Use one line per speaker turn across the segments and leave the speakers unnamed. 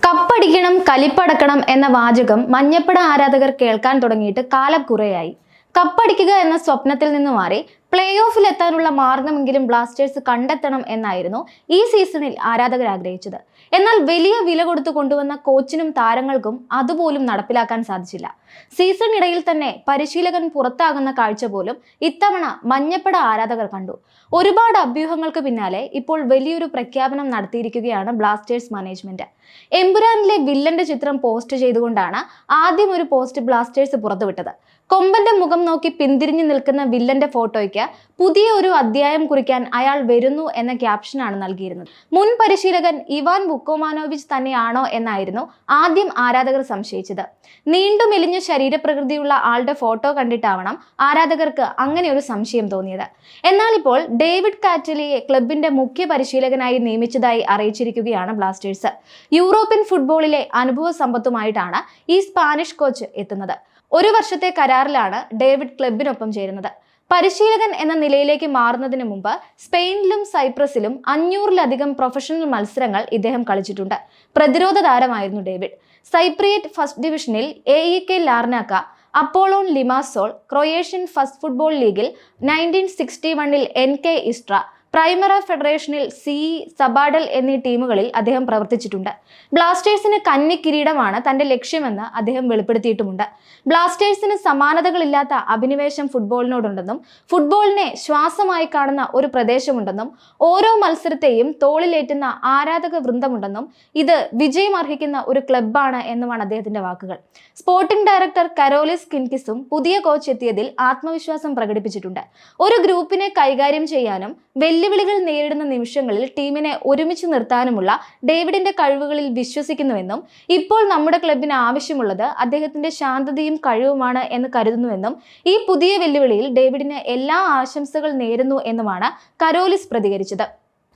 കപ്പടിക്കണം കലിപ്പടക്കണം എന്ന വാചകം മഞ്ഞപ്പട ആരാധകർ കേൾക്കാൻ തുടങ്ങിയിട്ട് കാലം കുറേയായി. കപ്പടിക്കുക എന്ന സ്വപ്നത്തിൽ നിന്ന് മാറി പ്ലേ ഓഫിൽ എത്താനുള്ള മാർഗമെങ്കിലും ബ്ലാസ്റ്റേഴ്സ് കണ്ടെത്തണം എന്നായിരുന്നു ഈ സീസണിൽ ആരാധകർ ആഗ്രഹിച്ചത്. എന്നാൽ വലിയ വില കൊടുത്തു കൊണ്ടുവന്ന കോച്ചിനും താരങ്ങൾക്കും അതുപോലും നടപ്പിലാക്കാൻ സാധിച്ചില്ല. സീസണിനിടയിൽ തന്നെ പരിശീലകൻ പുറത്താകുന്ന കാഴ്ച പോലും ഇത്തവണ മഞ്ഞപ്പട ആരാധകർ കണ്ടു. ഒരുപാട് അഭ്യൂഹങ്ങൾക്ക് പിന്നാലെ ഇപ്പോൾ വലിയൊരു പ്രഖ്യാപനം നടത്തിയിരിക്കുകയാണ് ബ്ലാസ്റ്റേഴ്സ് മാനേജ്മെന്റ്. എമ്പുരാനിലെ വില്ലന്റെ ചിത്രം പോസ്റ്റ് ചെയ്തുകൊണ്ടാണ് ആദ്യം ഒരു പോസ്റ്റ് ബ്ലാസ്റ്റേഴ്സ് പുറത്തുവിട്ടത്. കൊമ്പന്റെ മുഖം നോക്കി പിന്തിരിഞ്ഞു നിൽക്കുന്ന വില്ലന്റെ ഫോട്ടോയ്ക്ക് പുതിയ ഒരു അധ്യായം കുറിക്കാൻ അയാൾ വരുന്നു എന്ന ക്യാപ്ഷനാണ് നൽകിയിരുന്നത്. മുൻ പരിശീലകൻ ഇവാൻ വുക്കോമാനോവിച്ച് തന്നെയാണോ എന്നായിരുന്നു ആദ്യം ആരാധകർ സംശയിച്ചത്. നീണ്ടു മെലിഞ്ഞ ശരീരപ്രകൃതിയുള്ള ആളുടെ ഫോട്ടോ കണ്ടിട്ടാവണം ആരാധകർക്ക് അങ്ങനെ ഒരു സംശയം തോന്നിയത്. എന്നാൽ ഇപ്പോൾ ഡേവിഡ് കാറ്റലിയെ ക്ലബിന്റെ മുഖ്യ പരിശീലകനായി നിയമിച്ചതായി അറിയിച്ചിരിക്കുകയാണ് ബ്ലാസ്റ്റേഴ്സ്. യൂറോപ്യൻ ഫുട്ബോളിലെ അനുഭവ സമ്പത്തുമായിട്ടാണ് ഈ സ്പാനിഷ് കോച്ച് എത്തുന്നത്. ഒരു വർഷത്തെ കരാറിലാണ് ഡേവിഡ് ക്ലബിനൊപ്പം ചേരുന്നത്. പരിശീലകൻ എന്ന നിലയിലേക്ക് മാറുന്നതിന് മുമ്പ് സ്പെയിനിലും സൈപ്രസിലും 500-ലധികം പ്രൊഫഷണൽ മത്സരങ്ങൾ ഇദ്ദേഹം കളിച്ചിട്ടുണ്ട്. പ്രതിരോധ താരമായിരുന്നു ഡേവിഡ്. സൈപ്രിയറ്റ് ഫസ്റ്റ് ഡിവിഷനിൽ AEK Larnaca, Apollon Limassol, Croatian first football ലീഗിൽ 1961-ൽ NK ഇസ്ട്ര, പ്രൈമറ ഫെഡറേഷനിൽ CE സബാഡൽ എന്നീ ടീമുകളിൽ അദ്ദേഹം പ്രവർത്തിച്ചിട്ടുണ്ട്. ബ്ലാസ്റ്റേഴ്സിന് കന്നി കിരീടമാണ് തന്റെ ലക്ഷ്യമെന്ന് അദ്ദേഹം വെളിപ്പെടുത്തിയിട്ടുമുണ്ട്. ബ്ലാസ്റ്റേഴ്സിന് സമാനതകളില്ലാത്ത അഭിനിവേശം ഫുട്ബോളിനോടുണ്ടെന്നും ഫുട്ബോളിനെ ശ്വാസമായി കാണുന്ന ഒരു പ്രദേശമുണ്ടെന്നും ഓരോ മത്സരത്തെയും തോളിലേറ്റുന്ന ആരാധക വൃന്ദമുണ്ടെന്നും ഇത് വിജയം അർഹിക്കുന്ന ഒരു ക്ലബ്ബാണ് എന്നുമാണ് അദ്ദേഹത്തിന്റെ വാക്കുകൾ. സ്പോർട്ടിംഗ് ഡയറക്ടർ കരോലിസ് കിൻകിസും പുതിയ കോച്ച് എത്തിയതിൽ ആത്മവിശ്വാസം പ്രകടിപ്പിച്ചിട്ടുണ്ട്. ഒരു ഗ്രൂപ്പിനെ കൈകാര്യം ചെയ്യാനും വെല്ലുവിളികൾ നേരിടുന്ന നിമിഷങ്ങളിൽ ടീമിനെ ഒരുമിച്ച് നിർത്താനുമുള്ള ഡേവിഡിന്റെ കഴിവുകളിൽ വിശ്വസിക്കുന്നുവെന്നും ഇപ്പോൾ നമ്മുടെ ക്ലബിന് ആവശ്യമുള്ളത് അദ്ദേഹത്തിന്റെ ശാന്തതയും കഴിവുമാണ് എന്ന് കരുതുന്നുവെന്നും ഈ പുതിയ വെല്ലുവിളിയിൽ ഡേവിഡിന് എല്ലാ ആശംസകൾ നേരുന്നു എന്നുമാണ് കരോലിസ് പ്രതികരിച്ചത്.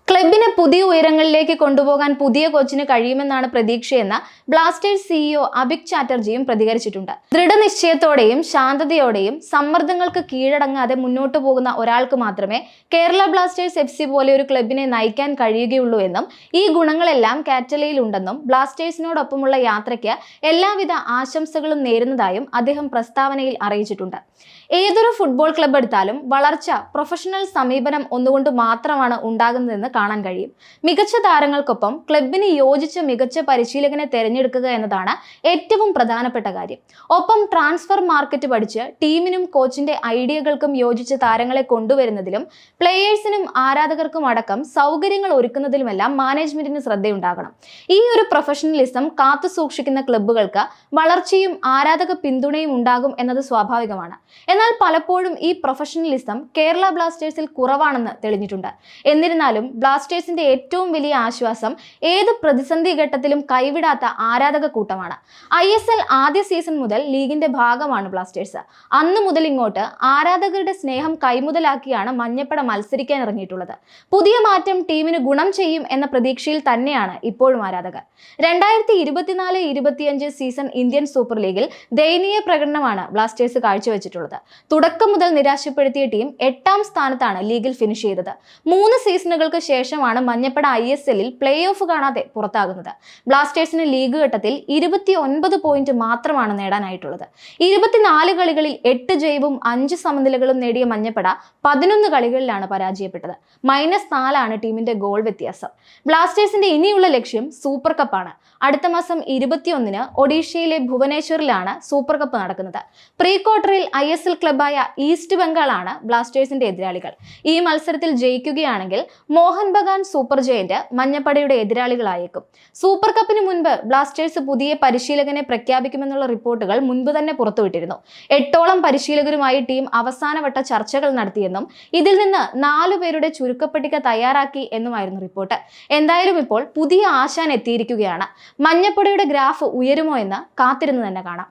ക്ലബിനെ പുതിയ ഉയരങ്ങളിലേക്ക് കൊണ്ടുപോകാൻ പുതിയ കോച്ചിന് കഴിയുമെന്നാണ് പ്രതീക്ഷയെന്ന് ബ്ലാസ്റ്റേഴ്സ് CEO അഭിക് ചാറ്റർജിയും പ്രതികരിച്ചിട്ടുണ്ട്. ദൃഢനിശ്ചയത്തോടെയും ശാന്തതയോടെയും സമ്മർദ്ദങ്ങൾക്ക് കീഴടങ്ങാതെ മുന്നോട്ട് പോകുന്ന ഒരാൾക്ക് മാത്രമേ കേരള ബ്ലാസ്റ്റേഴ്സ് FC പോലെ ഒരു ക്ലബിനെ നയിക്കാൻ കഴിയുകയുള്ളൂ എന്നും ഈ ഗുണങ്ങളെല്ലാം കാറ്റലയിൽ ഉണ്ടെന്നും ബ്ലാസ്റ്റേഴ്സിനോടൊപ്പമുള്ള യാത്രയ്ക്ക് എല്ലാവിധ ആശംസകളും നേരുന്നതായും അദ്ദേഹം പ്രസ്താവനയിൽ അറിയിച്ചിട്ടുണ്ട്. ഏതൊരു ഫുട്ബോൾ ക്ലബ് എടുത്താലും വളർച്ച പ്രൊഫഷണൽ സമീപനം ഒന്നുകൊണ്ട് മാത്രമാണ് ഉണ്ടാകുന്നതെന്ന് കാണാൻ കഴിയും. മികച്ച താരങ്ങൾക്കൊപ്പം ക്ലബിന് യോജിച്ച മികച്ച പരിശീലകനെ തിരഞ്ഞെടുക്കുക എന്നതാണ് ഏറ്റവും പ്രധാനപ്പെട്ട കാര്യം. ഒപ്പം ട്രാൻസ്ഫർ മാർക്കറ്റ് പഠിച്ച് ടീമിനും കോച്ചിന്റെ ഐഡിയകൾക്കും യോജിച്ച താരങ്ങളെ കൊണ്ടുവരുന്നതിലും പ്ലേയേഴ്സിനും ആരാധകർക്കും അടക്കം സൗകര്യങ്ങൾ ഒരുക്കുന്നതിലുമെല്ലാം മാനേജ്മെന്റിന് ശ്രദ്ധയുണ്ടാകണം. ഈ ഒരു പ്രൊഫഷണലിസം കാത്തു സൂക്ഷിക്കുന്ന ക്ലബ്ബുകൾക്ക് വളർച്ചയും ആരാധക പിന്തുണയും ഉണ്ടാകും എന്നത് സ്വാഭാവികമാണ്. എന്നാൽ പലപ്പോഴും ഈ പ്രൊഫഷണലിസം കേരള ബ്ലാസ്റ്റേഴ്സിൽ കുറവാണെന്ന് തെളിഞ്ഞിട്ടുണ്ട്. എന്നിരുന്നാലും ബ്ലാസ്റ്റേഴ്സിന്റെ ഏറ്റവും വലിയ ആശ്വാസം ഏത് പ്രതിസന്ധി ഘട്ടത്തിലും കൈവിടാത്ത ആരാധക കൂട്ടമാണ്. ISL ആദ്യ സീസൺ മുതൽ ലീഗിന്റെ ഭാഗമാണ് ബ്ലാസ്റ്റേഴ്സ്. അന്നു മുതൽ ഇങ്ങോട്ട് ആരാധകരുടെ സ്നേഹം കൈമുതലാക്കിയാണ് മഞ്ഞപ്പട മത്സരിക്കാൻ ഇറങ്ങിയിട്ടുള്ളത്. പുതിയ മാറ്റം ടീമിന് ഗുണം ചെയ്യും എന്ന പ്രതീക്ഷയിൽ തന്നെയാണ് ഇപ്പോഴും ആരാധകർ. 2024-25 സീസൺ ഇന്ത്യൻ സൂപ്പർ ലീഗിൽ ദയനീയ പ്രകടനമാണ് ബ്ലാസ്റ്റേഴ്സ് കാഴ്ചവെച്ചിട്ടുള്ളത്. തുടക്കം മുതൽ നിരാശപ്പെടുത്തിയ ടീം 8ാം സ്ഥാനത്താണ് ലീഗിൽ ഫിനിഷ് ചെയ്തത്. 3 സീസണുകൾക്ക് ശേഷമാണ് മഞ്ഞപ്പട ISLൽ പ്ലേ ഓഫ് കാണാതെ പുറത്താകുന്നത്. ബ്ലാസ്റ്റേഴ്സിന് ലീഗ് ഘട്ടത്തിൽ 29 പോയിന്റ് മാത്രമാണ് നേടാനായിട്ടുള്ളത്. 24 കളികളിൽ 8 ജയവും 5 സമനിലകളും നേടിയ മഞ്ഞപ്പട 11 കളികളിലാണ് പരാജയപ്പെട്ടത്. -4 ടീമിന്റെ ഗോൾ വ്യത്യാസം. ബ്ലാസ്റ്റേഴ്സിന്റെ ഇനിയുള്ള ലക്ഷ്യം സൂപ്പർ കപ്പാണ്. അടുത്ത മാസം 21-ന് ഒഡീഷയിലെ ഭുവനേശ്വറിലാണ് സൂപ്പർ കപ്പ് നടക്കുന്നത്. പ്രീ ക്വാർട്ടറിൽ ISL ക്ലബായ ഈസ്റ്റ് ബംഗാളാണ് ബ്ലാസ്റ്റേഴ്സിന്റെ എതിരാളികൾ. ഈ മത്സരത്തിൽ ജയിക്കുകയാണെങ്കിൽ മോഹൻ ബഗാൻ സൂപ്പർ ജയന്റ് മഞ്ഞപ്പടയുടെ എതിരാളികളായേക്കും. സൂപ്പർ കപ്പിന് മുൻപ് ബ്ലാസ്റ്റേഴ്സ് പുതിയ പരിശീലകനെ പ്രഖ്യാപിക്കുമെന്നുള്ള റിപ്പോർട്ടുകൾ മുൻപ് തന്നെ പുറത്തുവിട്ടിരുന്നു. 8ഓളം പരിശീലകരുമായി ടീം അവസാനവട്ട ചർച്ചകൾ നടത്തിയെന്നും ഇതിൽ നിന്ന് 4 പേരുടെ ചുരുക്കപ്പട്ടിക തയ്യാറാക്കി എന്നുമായിരുന്നു റിപ്പോർട്ട്. എന്തായാലും ഇപ്പോൾ പുതിയ ആശാൻ എത്തിയിരിക്കുകയാണ്. മഞ്ഞപ്പടയുടെ ഗ്രാഫ് ഉയരുമോ എന്ന് കാത്തിരുന്ന് തന്നെ കാണാം.